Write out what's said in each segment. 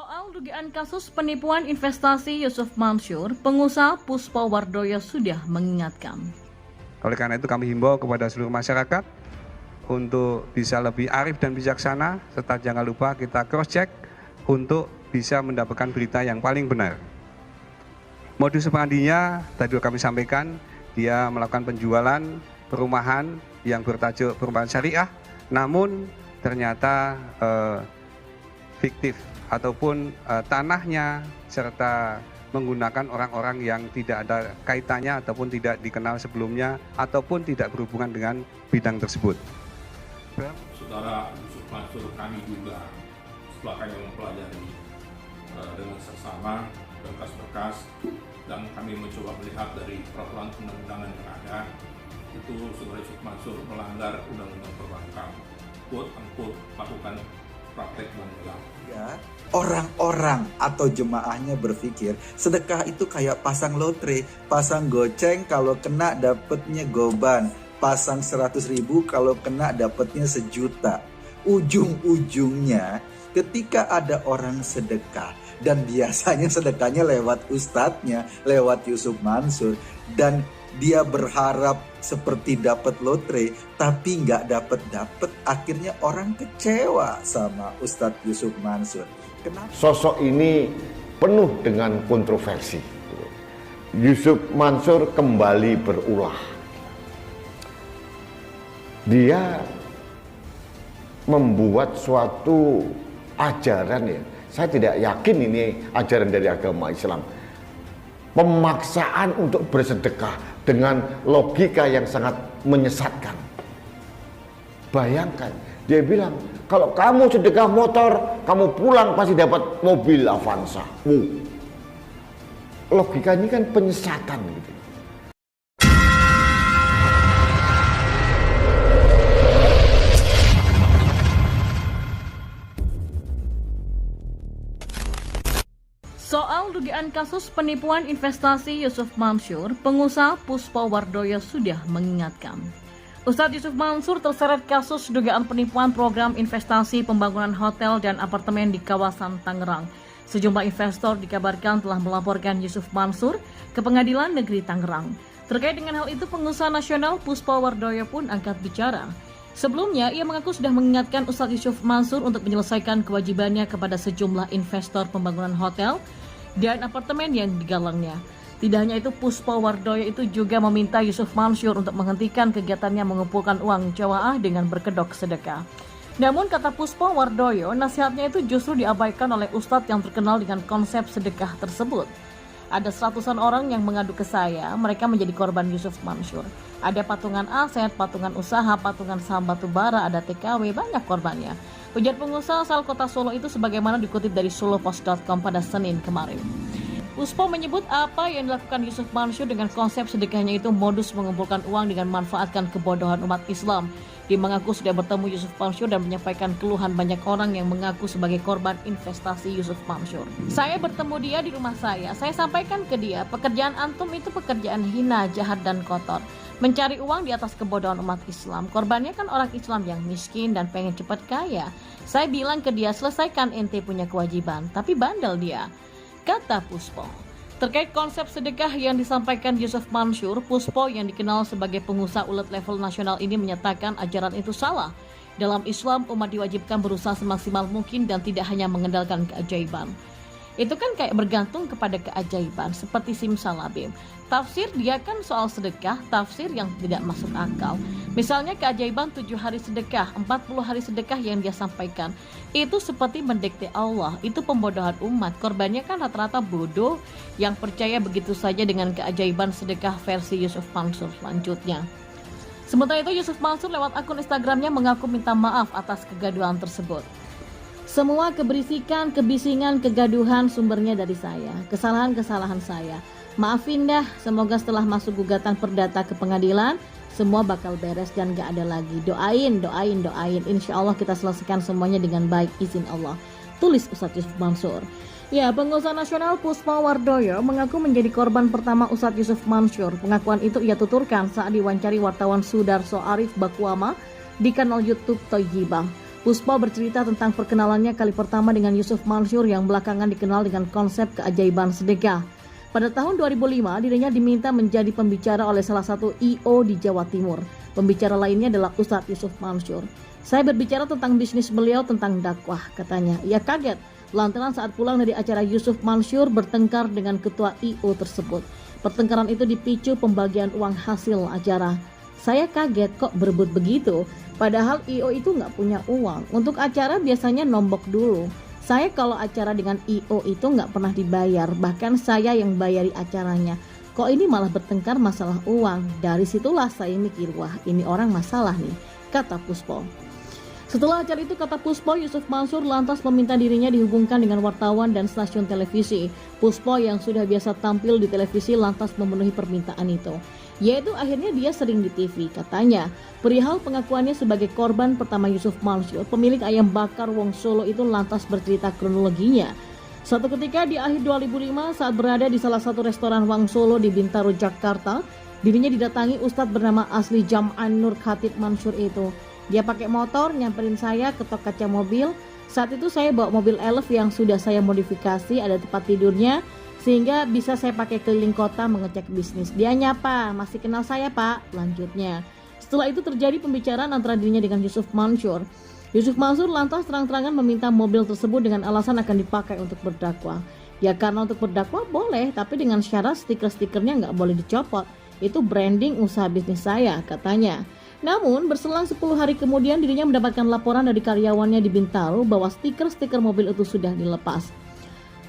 Soal dugaan kasus penipuan investasi Yusuf Mansur, pengusaha Puspawardoyo sudah mengingatkan. Oleh karena itu kami himbau kepada seluruh masyarakat untuk bisa lebih arif dan bijaksana, serta jangan lupa kita cross-check untuk bisa mendapatkan berita yang paling benar. Modus operandinya tadi kami sampaikan, dia melakukan penjualan perumahan yang bertajuk perumahan syariah, namun ternyata fiktif ataupun tanahnya serta menggunakan orang-orang yang tidak ada kaitannya ataupun tidak dikenal sebelumnya ataupun tidak berhubungan dengan bidang tersebut. Saudara Yusuf Mansur, kami juga setelah kami mempelajari dengan seksama berkas-berkas dan kami mencoba melihat dari peraturan undang-undangan yang ada, itu saudara Yusuf Mansur melanggar undang-undang perbankan, quote-unquote melakukan praktek bank gelap. Ya, orang-orang atau jemaahnya berpikir sedekah itu kayak pasang lotre, pasang goceng kalau kena dapatnya goban, pasang 100.000 kalau kena dapatnya 1 juta. Ujung-ujungnya ketika ada orang sedekah, dan biasanya sedekahnya lewat ustadznya, lewat Yusuf Mansur, dan dia berharap seperti dapat lotre tapi nggak dapat, akhirnya orang kecewa sama Ustadz Yusuf Mansur. Kenapa? Sosok ini penuh dengan kontroversi. Yusuf Mansur kembali berulah. Dia membuat suatu ajaran, ya, saya tidak yakin ini ajaran dari agama Islam. Pemaksaan untuk bersedekah dengan logika yang sangat menyesatkan. Bayangkan, dia bilang, kalau kamu sedekah motor, kamu pulang pasti dapat mobil Avanza. Logika ini kan penyesatan gitu. Soal dugaan kasus penipuan investasi Yusuf Mansur, pengusaha Puspawardoyo sudah mengingatkan. Ustadz Yusuf Mansur terseret kasus dugaan penipuan program investasi pembangunan hotel dan apartemen di kawasan Tangerang. Sejumlah investor dikabarkan telah melaporkan Yusuf Mansur ke Pengadilan Negeri Tangerang. Terkait dengan hal itu, pengusaha nasional Puspawardoyo pun angkat bicara. Sebelumnya, ia mengaku sudah mengingatkan Ustadz Yusuf Mansur untuk menyelesaikan kewajibannya kepada sejumlah investor pembangunan hotel dan apartemen yang digalangnya. Tidak hanya itu, Puspawardoyo itu juga meminta Yusuf Mansur untuk menghentikan kegiatannya mengumpulkan uang jamaah dengan berkedok sedekah. Namun kata Puspawardoyo, nasihatnya itu justru diabaikan oleh Ustadz yang terkenal dengan konsep sedekah tersebut. Ada seratusan orang yang mengadu ke saya, mereka menjadi korban Yusuf Mansur. Ada patungan aset, patungan usaha, patungan saham batubara, ada TKW, banyak korbannya. Ujar pengusaha asal kota Solo itu sebagaimana dikutip dari solopost.com pada Senin kemarin. Puspo menyebut apa yang dilakukan Yusuf Mansur dengan konsep sedekahnya itu modus mengumpulkan uang dengan memanfaatkan kebodohan umat Islam. Dia mengaku sudah bertemu Yusuf Mansur dan menyampaikan keluhan banyak orang yang mengaku sebagai korban investasi Yusuf Mansur. Saya bertemu dia di rumah saya sampaikan ke dia, pekerjaan antum itu pekerjaan hina, jahat dan kotor. Mencari uang di atas kebodohan umat Islam. Korbannya kan orang Islam yang miskin dan pengen cepat kaya. Saya bilang ke dia, selesaikan ente punya kewajiban, tapi bandel dia, kata Puspo. Terkait konsep sedekah yang disampaikan Yusuf Mansur, Puspo yang dikenal sebagai pengusaha ulet level nasional ini menyatakan ajaran itu salah. Dalam Islam, umat diwajibkan berusaha semaksimal mungkin dan tidak hanya mengandalkan keajaiban. Itu kan kayak bergantung kepada keajaiban, seperti simsalabim. Tafsir dia kan soal sedekah, tafsir yang tidak masuk akal. Misalnya keajaiban 7 hari sedekah, 40 hari sedekah yang dia sampaikan. Itu seperti mendikte Allah, itu pembodohan umat. Korbannya kan rata-rata bodoh yang percaya begitu saja dengan keajaiban sedekah versi Yusuf Mansur selanjutnya. Sementara itu, Yusuf Mansur lewat akun Instagramnya mengaku minta maaf atas kegaduhan tersebut. Semua keberisikan, kebisingan, kegaduhan sumbernya dari saya. Kesalahan-kesalahan saya. Maafin dah, semoga setelah masuk gugatan perdata ke pengadilan, semua bakal beres dan gak ada lagi. Doain. Insya Allah kita selesaikan semuanya dengan baik, izin Allah. Tulis Ustadz Yusuf Mansur. Ya, pengusaha nasional Puspawardoyo mengaku menjadi korban pertama Ustadz Yusuf Mansur. Pengakuan itu ia tuturkan saat diwawancari wartawan Sudarso Arif Bakwama di kanal YouTube Toyibah. Puspa bercerita tentang perkenalannya kali pertama dengan Yusuf Mansur yang belakangan dikenal dengan konsep keajaiban sedekah. Pada tahun 2005, dirinya diminta menjadi pembicara oleh salah satu I.O. di Jawa Timur. Pembicara lainnya adalah Ustadz Yusuf Mansur. Saya berbicara tentang bisnis beliau tentang dakwah, katanya. Ia kaget lantaran saat pulang dari acara Yusuf Mansur bertengkar dengan ketua I.O. tersebut. Pertengkaran itu dipicu pembagian uang hasil acara. Saya kaget kok berebut begitu, padahal I.O. itu nggak punya uang. Untuk acara biasanya nombok dulu. Saya kalau acara dengan I.O. itu nggak pernah dibayar, bahkan saya yang bayari acaranya. Kok ini malah bertengkar masalah uang? Dari situlah saya mikir, wah ini orang masalah nih, kata Puspa. Setelah acara itu, kata Puspa, Yusuf Mansur lantas meminta dirinya dihubungkan dengan wartawan dan stasiun televisi. Puspa yang sudah biasa tampil di televisi lantas memenuhi permintaan itu. Yaitu akhirnya dia sering di TV, katanya. Perihal pengakuannya sebagai korban pertama Yusuf Mansur, pemilik ayam bakar Wong Solo itu lantas bercerita kronologinya. Suatu ketika di akhir 2005 saat berada di salah satu restoran Wong Solo di Bintaro, Jakarta, dirinya didatangi Ustadz bernama asli Jam'an Nur Khatib Mansur itu. Dia pakai motor nyamperin saya ketok kaca mobil. Saat itu saya bawa mobil Elf yang sudah saya modifikasi, ada tempat tidurnya sehingga bisa saya pakai keliling kota mengecek bisnis. Dia nyapa, masih kenal saya pak, lanjutnya. Setelah itu terjadi pembicaraan antara dirinya dengan Yusuf Mansur. Yusuf Mansur lantas terang-terangan meminta mobil tersebut dengan alasan akan dipakai untuk berdakwah. Ya karena untuk berdakwah boleh, tapi dengan syarat stiker-stikernya nggak boleh dicopot. Itu branding usaha bisnis saya, katanya. Namun, berselang 10 hari kemudian dirinya mendapatkan laporan dari karyawannya di Bintaro bahwa stiker-stiker mobil itu sudah dilepas.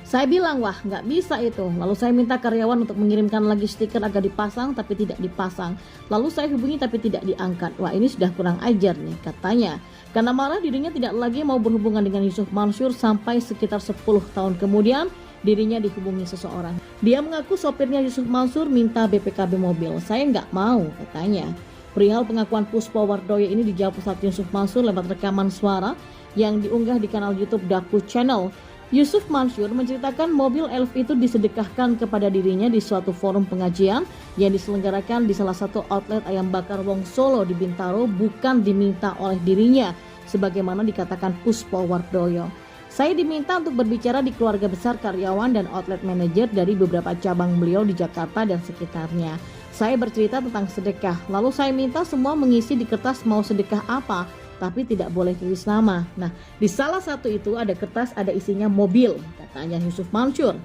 Saya bilang, wah nggak bisa itu. Lalu saya minta karyawan untuk mengirimkan lagi stiker agar dipasang, tapi tidak dipasang. Lalu saya hubungi tapi tidak diangkat. Wah ini sudah kurang ajar nih, katanya. Karena marah dirinya tidak lagi mau berhubungan dengan Yusuf Mansur sampai sekitar 10 tahun kemudian dirinya dihubungi seseorang. Dia mengaku sopirnya Yusuf Mansur minta BPKB mobil. Saya nggak mau, katanya. Perihal pengakuan Puspa Wardoyo ini dijawab Ustadz Yusuf Mansur lewat rekaman suara yang diunggah di kanal YouTube Daku Channel. Yusuf Mansur menceritakan mobil Elf itu disedekahkan kepada dirinya di suatu forum pengajian yang diselenggarakan di salah satu outlet ayam bakar Wong Solo di Bintaro, bukan diminta oleh dirinya sebagaimana dikatakan Puspa Wardoyo. Saya diminta untuk berbicara di keluarga besar karyawan dan outlet manajer dari beberapa cabang beliau di Jakarta dan sekitarnya. Saya bercerita tentang sedekah, lalu saya minta semua mengisi di kertas mau sedekah apa, tapi tidak boleh tulis nama. Nah, di salah satu itu ada kertas, ada isinya mobil, katanya Yusuf Mansur.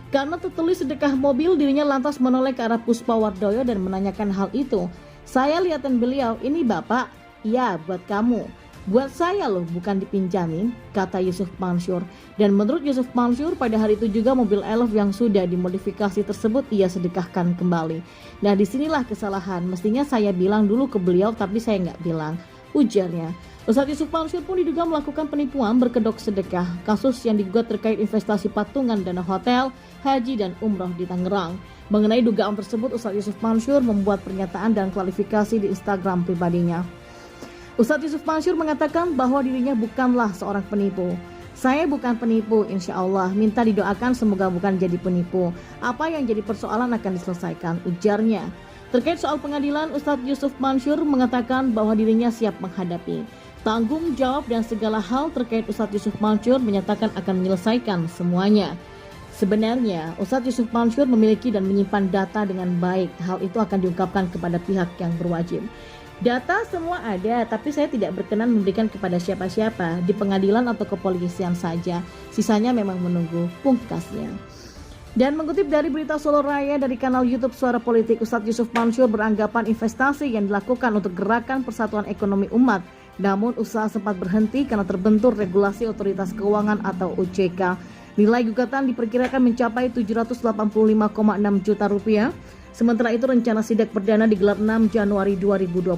Karena tertulis sedekah mobil, dirinya lantas menoleh ke arah Puspa Wardoyo dan menanyakan hal itu. Saya lihatin beliau, ini bapak, iya buat kamu. Buat saya loh, bukan dipinjamin, kata Yusuf Mansur. Dan menurut Yusuf Mansur, pada hari itu juga mobil Elf yang sudah dimodifikasi tersebut ia sedekahkan kembali. Nah disinilah kesalahan, mestinya saya bilang dulu ke beliau tapi saya nggak bilang, ujarnya. Ustadz Yusuf Mansur pun diduga melakukan penipuan berkedok sedekah. Kasus yang digugat terkait investasi patungan dana hotel, haji dan umroh di Tangerang. Mengenai dugaan tersebut, Ustadz Yusuf Mansur membuat pernyataan dan klarifikasi di Instagram pribadinya. Ustadz Yusuf Mansur mengatakan bahwa dirinya bukanlah seorang penipu. Saya bukan penipu, insya Allah. Minta didoakan semoga bukan jadi penipu. Apa yang jadi persoalan akan diselesaikan, ujarnya. Terkait soal pengadilan, Ustadz Yusuf Mansur mengatakan bahwa dirinya siap menghadapi. Tanggung jawab dan segala hal terkait Ustadz Yusuf Mansur menyatakan akan menyelesaikan semuanya. Sebenarnya, Ustadz Yusuf Mansur memiliki dan menyimpan data dengan baik. Hal itu akan diungkapkan kepada pihak yang berwajib. Data semua ada, tapi saya tidak berkenan memberikan kepada siapa-siapa, di pengadilan atau kepolisian saja. Sisanya memang menunggu pungkasnya. Dan mengutip dari berita Solo Raya dari kanal YouTube Suara Politik, Ustadz Yusuf Mansur beranggapan investasi yang dilakukan untuk Gerakan Persatuan Ekonomi Umat. Namun usaha sempat berhenti karena terbentur regulasi Otoritas Keuangan atau OJK. Nilai gugatan diperkirakan mencapai 785,6 juta rupiah. Sementara itu rencana sidak perdana digelar 6 Januari 2022.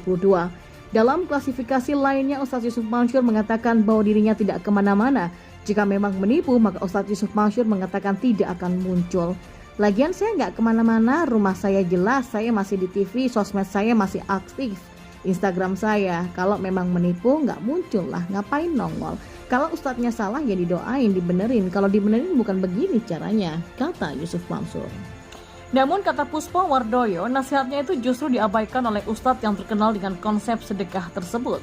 Dalam klasifikasi lainnya, Ustadz Yusuf Mansur mengatakan bahwa dirinya tidak kemana-mana. Jika memang menipu, maka Ustadz Yusuf Mansur mengatakan tidak akan muncul. Lagian saya nggak kemana-mana, rumah saya jelas, saya masih di TV, sosmed saya masih aktif, Instagram saya. Kalau memang menipu, nggak muncul lah, ngapain nongol. Kalau ustadznya salah ya didoain, dibenerin. Kalau dibenerin bukan begini caranya, kata Yusuf Mansur. Namun kata Puspa Wardoyo, nasihatnya itu justru diabaikan oleh ustadz yang terkenal dengan konsep sedekah tersebut.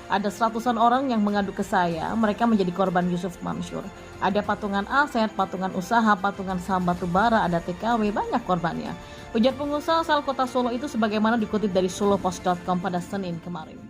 Ada seratusan orang yang mengadu ke saya, mereka menjadi korban Yusuf Mansur. Ada patungan aset, patungan usaha, patungan saham batubara, ada TKW, banyak korbannya. Ujar pengusaha asal kota Solo itu sebagaimana dikutip dari solopost.com pada Senin kemarin.